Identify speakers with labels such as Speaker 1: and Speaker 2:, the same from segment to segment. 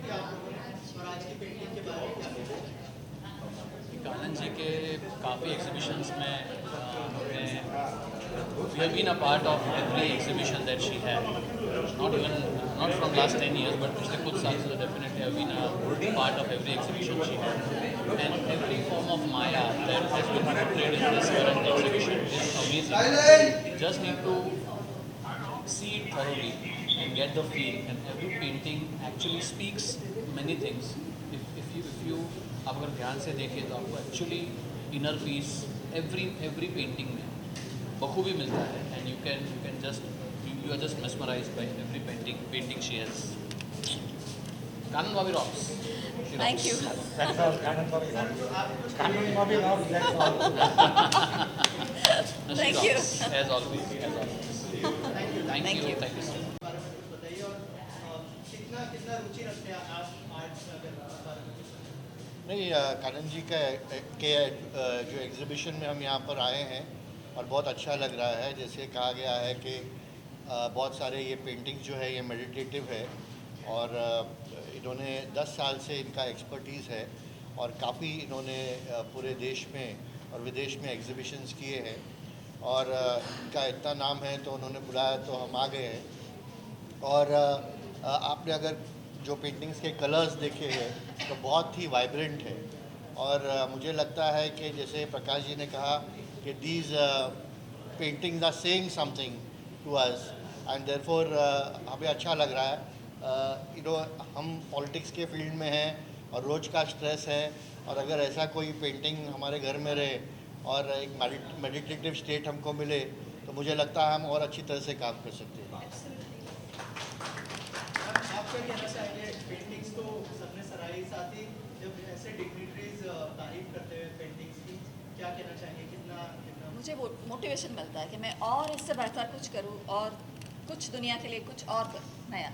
Speaker 1: की आप लोगों ने और आज की पेंटिंग के बारे में क्या बोलोगे?
Speaker 2: कानन जी के काफ़ी एग्जीबिशंस में हमने we have been a part of every exhibition that she had not from last 10 years but पिछले कुछ साल से definitely have been a part of every exhibition she had and every form of maya that has been portrayed in this current exhibition is amazing. Just need to see it thoroughly and get the feel, and every painting actually speaks many things. If you आप अगर ध्यान से देखें तो आपको actually inner peace every painting में बखूबी मिलता है and you can just you are just mesmerized by every painting she has. Kanan Bobby rocks.
Speaker 3: Thank you.
Speaker 4: That's all. Kanan Bobby rocks. Kanan Bobby rocks. That's all.
Speaker 2: She
Speaker 3: Thank you.
Speaker 2: rocks, as always. Thank you. Sir.
Speaker 1: बारे में कुछ बताइए और कितना कितना रुचि रखते हैं आप आर्ट में अगर इस बारे में कुछ बताइए।
Speaker 5: नहीं, कानन जी के जो एग्ज़िबिशन में हम यहाँ पर आए हैं और बहुत अच्छा लग रहा है। जैसे कहा गया है कि बहुत सारे ये पेंटिंग जो है ये मेडिटेटिव है और इन्होंने 10 साल से इनका एक्सपर्टीज़ है और काफ़ी इन्होंने पूरे देश में और विदेश में एग्ज़िबिशंस किए हैं और इनका इतना नाम है तो उन्होंने बुलाया तो हम आ गए हैं। और आपने अगर जो पेंटिंग्स के कलर्स देखे हैं तो बहुत ही वाइब्रेंट है और मुझे लगता है कि जैसे प्रकाश जी ने कहा कि these paintings are saying something to us and therefore हमें अच्छा लग रहा है। हम पॉलिटिक्स के फील्ड में हैं और रोज़ का स्ट्रेस है और अगर ऐसा कोई पेंटिंग हमारे घर में रहे और एक मेडिटेटिव स्टेट हमको मिले तो मुझे लगता है हम और अच्छी तरह से काम कर सकते हैं।
Speaker 1: आप क्या कहना चाहेंगे? पेंटिंग्स तो सबने सराही, साथ ही जब ऐसे डिग्निटरीज तारीफ करते हुए पेंटिंग्स की, क्या कहना चाहेंगे? कितना कितना
Speaker 3: मुझे वो मोटिवेशन मिलता है कि मैं और इससे बेहतर कुछ करूं और कुछ दुनिया के लिए कुछ और करूं नया।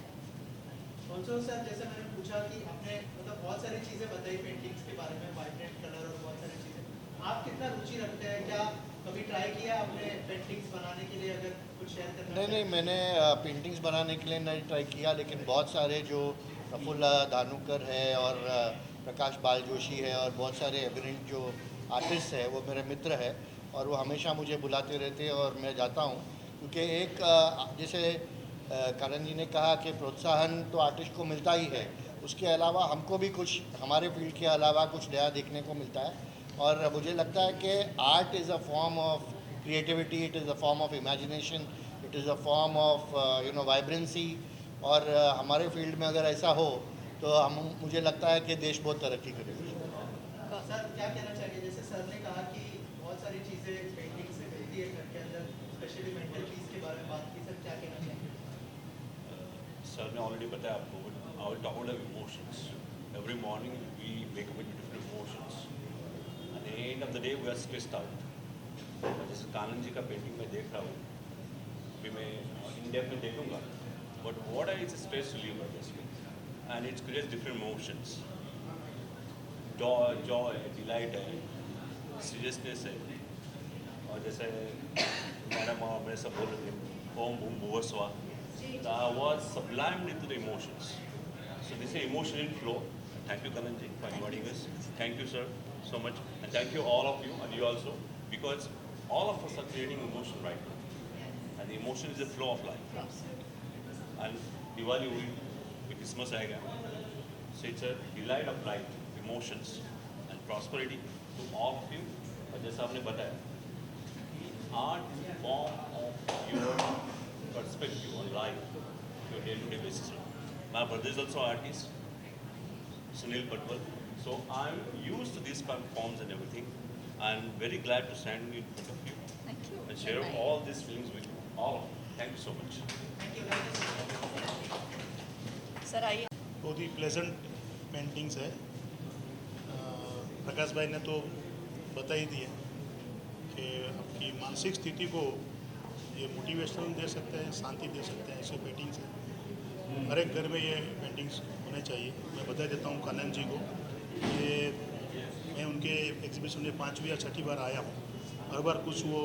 Speaker 1: ऑल्सो सर, जैसे मैंने पूछा कि आपने मतलब बहुत सारी चीज़ें बताई पेंटिंग्स के बारे में, वाइब्रेंट कलर और बहुत सारी चीज़ें, आप कितना रुचि रखते हैं? क्या कभी ट्राई किया आपने पेंटिंग्स बनाने के लिए? अगर कुछ शेयर करना
Speaker 5: नहीं, मैंने पेंटिंग्स बनाने के लिए नहीं ट्राई किया, लेकिन बहुत सारे जो प्रफुल्ल धानूकर है और प्रकाश बाल जोशी है और बहुत सारे एविडेंट जो आर्टिस्ट है वो मेरे मित्र है और वो हमेशा मुझे बुलाते रहते हैं और मैं जाता हूँ क्योंकि एक जैसे करण जी ने कहा कि प्रोत्साहन तो आर्टिस्ट को मिलता ही है, उसके अलावा हमको भी कुछ हमारे फील्ड के अलावा कुछ नया देखने को मिलता है और मुझे लगता है कि art is a form of creativity, it is a form of imagination, it is a form of vibrancy और हमारे फील्ड में अगर ऐसा हो तो मुझे लगता है कि देश बहुत तरक्की करेगा।
Speaker 1: सर, क्या कहना चाहिए? जैसे सर ने कहा कि बहुत सारी चीज़ें पेंटिंग से मिलती है घर के अंदर, स्पेशली मेंटल पीस के बारे में बात की। सर, क्या कहना चाहिए?
Speaker 6: सर ने ऑलरेडी बताया आपको, I talk about emotions. Every morning we wake up with different emotions. At the end of the day we are stressed out. जैसे कानन जी का पेंटिंग मैं देख रहा हूँ, अभी मैं इंडिया में देखूंगा, but what are is stress reliever basically and it's creates different emotions. Joy है, डिलाइट है, सीरियसनेस है और जैसे मैडम और मेरे सब बोल रहे थे ओम Bhoom भुवस्वा, was sublimed into the emotions. So this is emotion in flow. Thank you Kanan ji for inviting us. Thank you sir so much and thank you all of you and you also, because all of us are creating emotion right now and the emotion is the flow of life. And Diwali will Christmas आएगा, so it's a delight of life, emotions and prosperity to all of you. और जैसा आपने बताया art is a form of your perspective on life, your day-to-day basis. My brother is also artist, Sunil Patwal. So I'm used to these kind of forms and everything. I'm very glad to stand in front of you
Speaker 3: Thank you.
Speaker 6: and share all these feelings with you, all of you. Thank you so much.
Speaker 3: Sir आइए।
Speaker 7: बहुत ही pleasant paintings है। प्रकाश भाई ने तो बता ही दिया कि आपकी मानसिक स्थिति को ये मोटिवेशन दे सकते हैं, शांति दे सकते हैं ऐसे पेंटिंग्स हैं। हर एक घर में ये पेंटिंग्स होने चाहिए। मैं बता देता हूँ कानन जी को, ये मैं उनके एग्जीबिशन में 5वीं या 6ठी बार आया हूँ। हर बार कुछ वो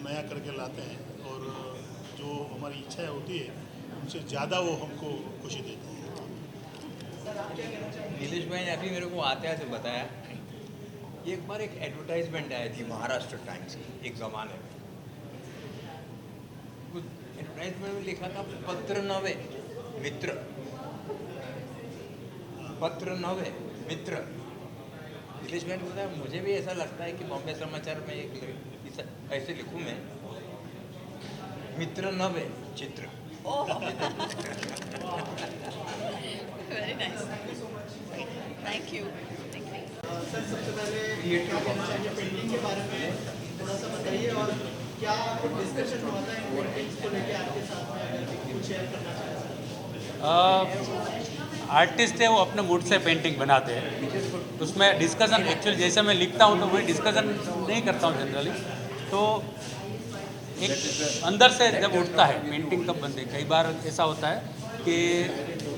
Speaker 7: नया करके लाते हैं और जो हमारी इच्छाएं होती है उनसे ज़्यादा वो हमको खुशी देते हैं।
Speaker 1: आप क्या कहना चाहेंगे?
Speaker 8: नीलेश भाई ने अभी मेरे को आते आते बताया, एक बार एक एडवर्टाइजमेंट आई थी महाराष्ट्र टाइम्स की एक ज़माने में। कुछ एडवर्टाइजमेंट में लिखा था पत्र नवे मित्र, पत्र नवे मित्र। नीलेश भाई ने बताया मुझे भी ऐसा लगता है कि बॉम्बे समाचार में एक ऐसे लिखूँ मैं, मित्र नवे चित्र।
Speaker 3: Very nice, thank you.
Speaker 1: Sir सबसे पहले क्या कहना चाहिए पेंटिंग के बारे में थोड़ा सा बताइए, और क्या डिस्कशन हुआ था इन पेंटिंग्स को लेके आपके साथ में, अगर कुछ शेयर करना चाहें सर।
Speaker 9: आर्टिस्ट है वो अपने मूड से पेंटिंग बनाते हैं, उसमें डिस्कशन एक्चुअली जैसे मैं लिखता हूँ तो वही डिस्कशन नहीं करता हूँ जनरली। तो एक अंदर से जब उठता है पेंटिंग कब बनती है, कई बार ऐसा होता है कि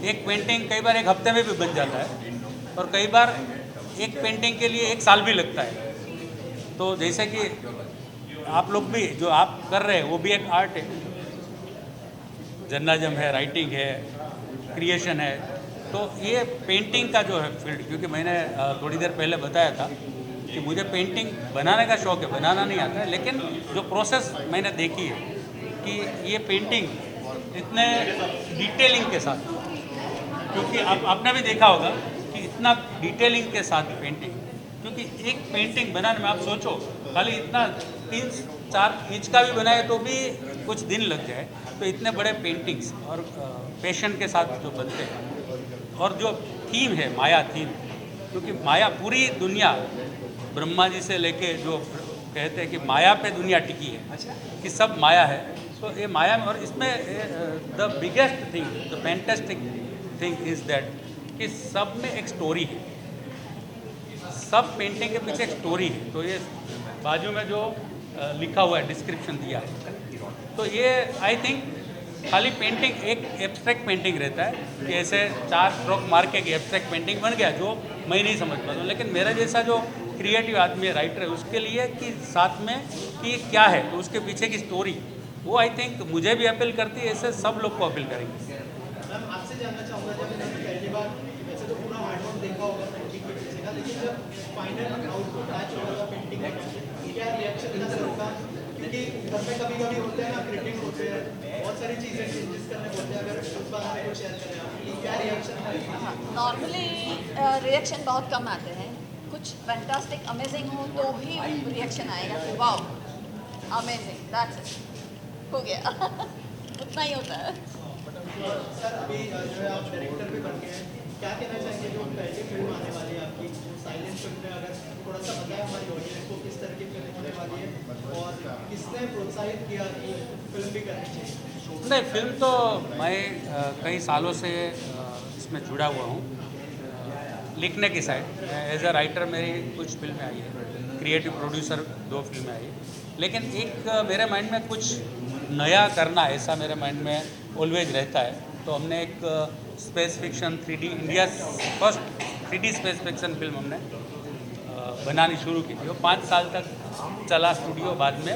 Speaker 9: एक पेंटिंग कई बार एक हफ्ते में भी बन जाता है, और कई बार एक पेंटिंग के लिए एक साल भी लगता है। तो जैसे कि आप लोग भी जो आप कर रहे हैं वो भी एक आर्ट है, जर्नलिज्म है, राइटिंग है, क्रिएशन है। तो ये पेंटिंग का जो है फील्ड, क्योंकि मैंने थोड़ी देर पहले बताया था कि मुझे पेंटिंग बनाने का शौक़ है, बनाना नहीं आता है, लेकिन जो प्रोसेस मैंने देखी है कि ये पेंटिंग इतने डिटेलिंग के साथ, क्योंकि आपने भी देखा होगा कि इतना डिटेलिंग के साथ पेंटिंग, क्योंकि एक पेंटिंग बनाने में आप सोचो खाली इतना 3-4 इंच का भी बनाए तो भी कुछ दिन लग जाए, तो इतने बड़े पेंटिंग्स और पैशन के साथ जो बनते हैं, और जो थीम है माया थीम, क्योंकि माया पूरी दुनिया ब्रह्मा जी से लेके जो कहते हैं कि माया पे दुनिया टिकी है, कि सब माया है। तो ये माया में, और इसमें the biggest thing, the fantastic thing is that कि सब में एक स्टोरी है, सब पेंटिंग के पीछे एक स्टोरी है। तो ये बाजू में जो लिखा हुआ है, डिस्क्रिप्शन दिया है, तो ये आई थिंक खाली पेंटिंग एक एब्स्ट्रैक्ट पेंटिंग रहता है कि ऐसे 4 स्ट्रोक मार के एब्स्ट्रैक्ट पेंटिंग बन गया, जो मैं नहीं समझ पाता हूँ। लेकिन मेरा जैसा जो क्रिएटिव आदमी है, राइटर है, उसके लिए कि साथ में कि क्या है, तो उसके पीछे की स्टोरी, वो आई थिंक मुझे भी अपील करती है, ऐसे सब लोग को अपील करेंगे।
Speaker 1: मैम आपसे जानना चाहूँगा, जब मैंने पहली बार, वैसे तो पूरा हार्डवर्क देखा होगा पेंटिंग के पीछे का, लेकिन जब फाइनल आउटपुट आ चुका था पेंटिंग का, क्या रिएक्शन था सबका? क्योंकि घर में कभी कभी होते हैं ना, क्रिटिक होते हैं, बहुत सारी चीज़ें चेंजेस करने होते हैं, अगर उस बारे में कुछ शेयर करें आप, कि क्या रिएक्शन था?
Speaker 3: नॉर्मली रिएक्शन बहुत कम आते हैं, कुछ फैंटास्टिक अमेजिंग हो तो ही रिएक्शन आएगा कि वाओ अमेजिंग, दैट्स इट, हो गया। उतना ही होता है।
Speaker 1: सर अभी जो है आप डायरेक्टर भी बन गए हैं, क्या कहना चाहेंगे जो पहली फिल्म आने वाली है आपकी साइलेंट फिल्म में, अगर थोड़ा सा बताएं हमारी ऑडियंस को किस तरह की फिल्म होने वाली है, और किसने प्रोत्साहित किया कि फिल्म भी करनी चाहिए?
Speaker 9: नहीं, फिल्म तो मैं कई सालों से इसमें जुड़ा हुआ हूँ, लिखने की साइड। एज अ राइटर मेरी कुछ फिल्में आई है, क्रिएटिव प्रोड्यूसर 2 फिल्में आई है, लेकिन एक मेरे माइंड में कुछ नया करना, ऐसा मेरे माइंड में ऑलवेज रहता है। तो हमने एक space fiction 3D, India first 3D space fiction film हमने बनानी शुरू की थी। वो 5 साल तक चला स्टूडियो, बाद में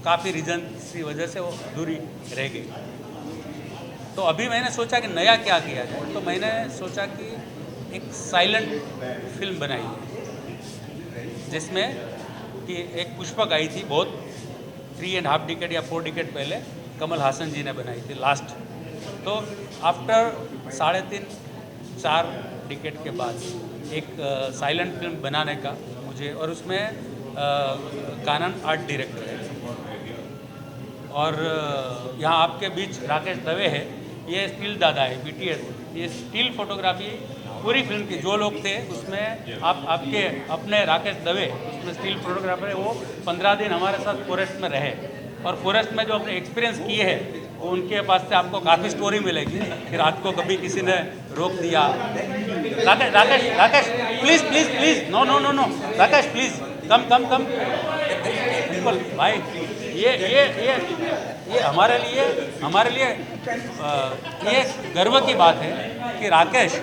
Speaker 9: काफ़ी रीज़न की वजह से वो अधूरी रह गई। तो अभी मैंने सोचा कि नया क्या किया जाए, तो मैंने सोचा कि एक साइलेंट फिल्म बनाई, जिसमें कि एक पुष्पक आई थी बहुत 3.5 डिकेड या 4 डिकेड पहले, कमल हासन जी ने बनाई थी लास्ट। तो आफ्टर 3.5-4 डिकेड के बाद एक साइलेंट फिल्म बनाने का मुझे, और उसमें कानन आर्ट डायरेक्टर है, और यहाँ आपके बीच राकेश दवे है, ये स्टिल दादा है, BTS, ये स्टिल फोटोग्राफी पूरी फिल्म की जो लोग थे उसमें आपके अपने राकेश दवे उसमें स्टिल फोटोग्राफर है, वो 15 दिन हमारे साथ फॉरेस्ट में रहे, और फॉरेस्ट में जो अपने एक्सपीरियंस किए हैं वो उनके पास से आपको काफ़ी स्टोरी मिलेगी कि रात को कभी किसी ने रोक दिया। Rakesh Rakesh Rakesh please please please, no no no no, Rakesh please come come come, बिल्कुल भाई, ये हमारे लिए ये गर्व की बात है कि राकेश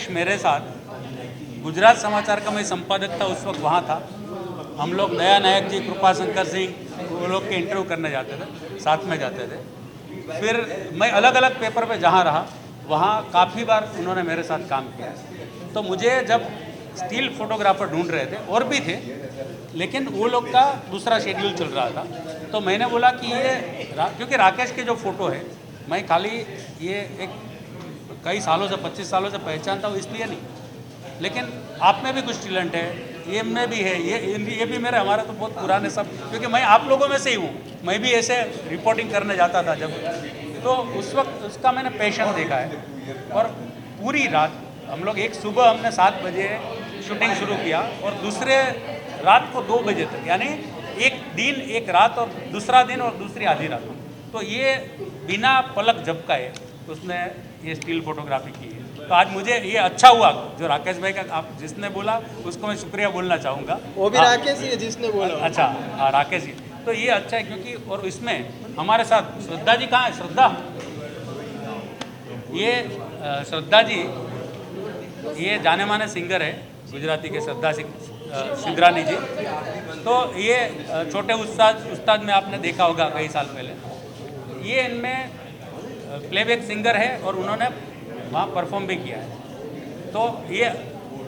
Speaker 9: मेरे साथ गुजरात समाचार का मैं संपादक था, उस वक्त वहाँ था। हम लोग नया नायक जी, कृपा शंकर सिंह, वो लोग के इंटरव्यू करने जाते थे, साथ में जाते थे। फिर मैं अलग अलग पेपर पे जहाँ रहा वहाँ काफ़ी बार उन्होंने मेरे साथ काम किया। तो मुझे जब स्टिल फोटोग्राफर ढूंढ रहे थे और भी थे, लेकिन वो लोग का दूसरा शेड्यूल चल रहा था, तो मैंने बोला कि क्योंकि राकेश के जो फ़ोटो है मैं खाली ये एक कई सालों से 25 सालों से पहचानता हूँ इसलिए नहीं, लेकिन आप में भी कुछ टैलेंट है, ये में भी है, ये भी मेरे हमारे तो बहुत पुराने सब, क्योंकि मैं आप लोगों में से ही हूँ। मैं भी ऐसे रिपोर्टिंग करने जाता था जब, तो उस वक्त उसका मैंने पैशन देखा है। और पूरी रात हम लोग एक सुबह हमने 7 बजे शूटिंग शुरू किया और दूसरे रात को 2 बजे तक, यानी एक दिन एक रात और दूसरा दिन और दूसरी आधी रात। तो ये बिना पलक झपकाए उसने ये स्टिल फोटोग्राफी की है। तो आज मुझे ये अच्छा हुआ जो राकेश भाई का आप जिसने बोला उसको मैं शुक्रिया बोलना चाहूँगा।
Speaker 1: वो भी राकेश ही है जिसने बोला।
Speaker 9: अच्छा हाँ, राकेश जी। तो ये अच्छा है क्योंकि और इसमें हमारे साथ श्रद्धा जी कहाँ है? श्रद्धा, ये श्रद्धा जी ये जाने माने सिंगर है गुजराती के, श्रद्धा सिंगरानी जी। तो ये छोटे उस्ताद में आपने देखा होगा कई साल पहले। ये इनमें प्लेबैक सिंगर है और उन्होंने वहाँ परफॉर्म भी किया है। तो ये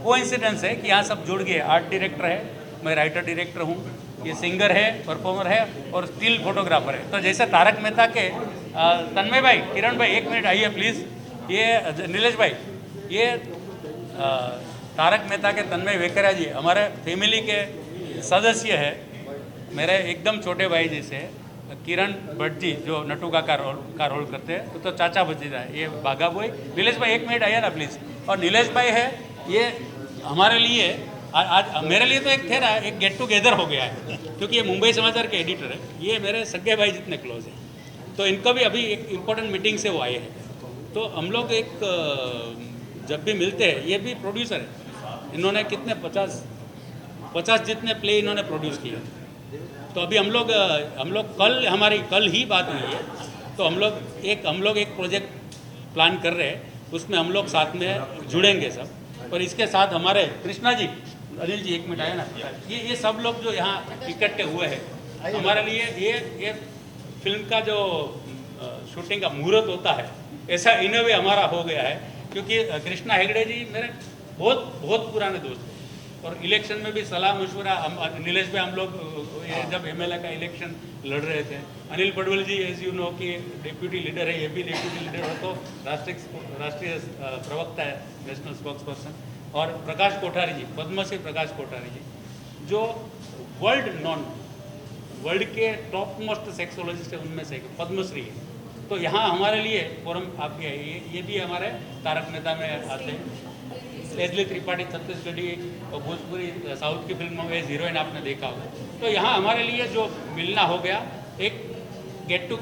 Speaker 9: कोइंसिडेंस है कि यहाँ सब जुड़ गए। आर्ट डायरेक्टर है, मैं राइटर डायरेक्टर हूँ, ये सिंगर है, परफॉर्मर है और स्टिल फोटोग्राफर है। तो जैसे तारक मेहता के तन्मय भाई, किरण भाई 1 मिनट आइए प्लीज़। ये नीलेश भाई, ये तारक मेहता के तन्मय वेकरिया जी हमारे फैमिली के सदस्य है, मेरे एकदम छोटे भाई जैसे। किरण भट्ट जी जो नटू का रोल करते हैं, तो चाचा भतीजा है। ये बाघा बॉय। नीलेश भाई 1 मिनट आइए ना प्लीज़। और नीलेश भाई है, ये हमारे लिए आज मेरे लिए तो एक थे ना, एक गेट टुगेदर हो गया है, क्योंकि ये मुंबई समाचार के एडिटर है। ये मेरे सगे भाई जितने क्लोज हैं। तो इनको भी अभी एक इम्पोर्टेंट मीटिंग से वो आए हैं। तो हम लोग एक जब भी मिलते हैं, ये भी प्रोड्यूसर है, इन्होंने कितने 50 जितने प्ले इन्होंने प्रोड्यूस किए। तो अभी हम लोग कल ही बात हुई है। तो हम लोग एक प्रोजेक्ट प्लान कर रहे हैं, उसमें हम लोग साथ में जुड़ेंगे सब। और इसके साथ हमारे कृष्णा जी, अनिल जी 1 मिनट आए ना। ये सब लोग जो यहाँ इकट्ठे हुए हैं, हमारे लिए ये फिल्म का जो शूटिंग का मुहूर्त होता है, ऐसा इन वे हमारा हो गया है। क्योंकि कृष्णा हेगड़े जी मेरे बहुत पुराने दोस्त हैं और इलेक्शन में भी सलाह मशवरा नीलेश भाई हम लोग जब एमएलए का इलेक्शन लड़ रहे थे। अनिल पडवल जी एज यू नो कि डिप्यूटी लीडर है, ये भी डिप्यूटी लीडर हो तो राष्ट्रीय प्रवक्ता है, नेशनल स्पोक्स पर्सन। और प्रकाश कोठारी जी, पद्मश्री प्रकाश कोठारी जी, जो वर्ल्ड के टॉप मोस्ट सेक्सोलॉजिस्ट है, उनमें से पद्मश्री है। तो यहाँ हमारे लिए फोरम आप ये भी हमारे तारक मेहता में आते हैं। लेस्ली त्रिपाठी छत्तीसगढ़ी और भोजपुरी साउथ की फिल्मों में हीरोइन आपने देखा होगा। तो यहाँ हमारे लिए जो मिलना हो गया, एक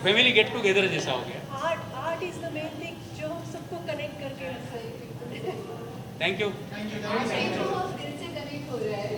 Speaker 9: फैमिली गेट टुगेदर जैसा हो गया।
Speaker 10: Art is the main thing जो हम सबको कनेक्ट करके रखता है।
Speaker 9: Thank you.
Speaker 3: दिल से कनेक्ट हो रहा है।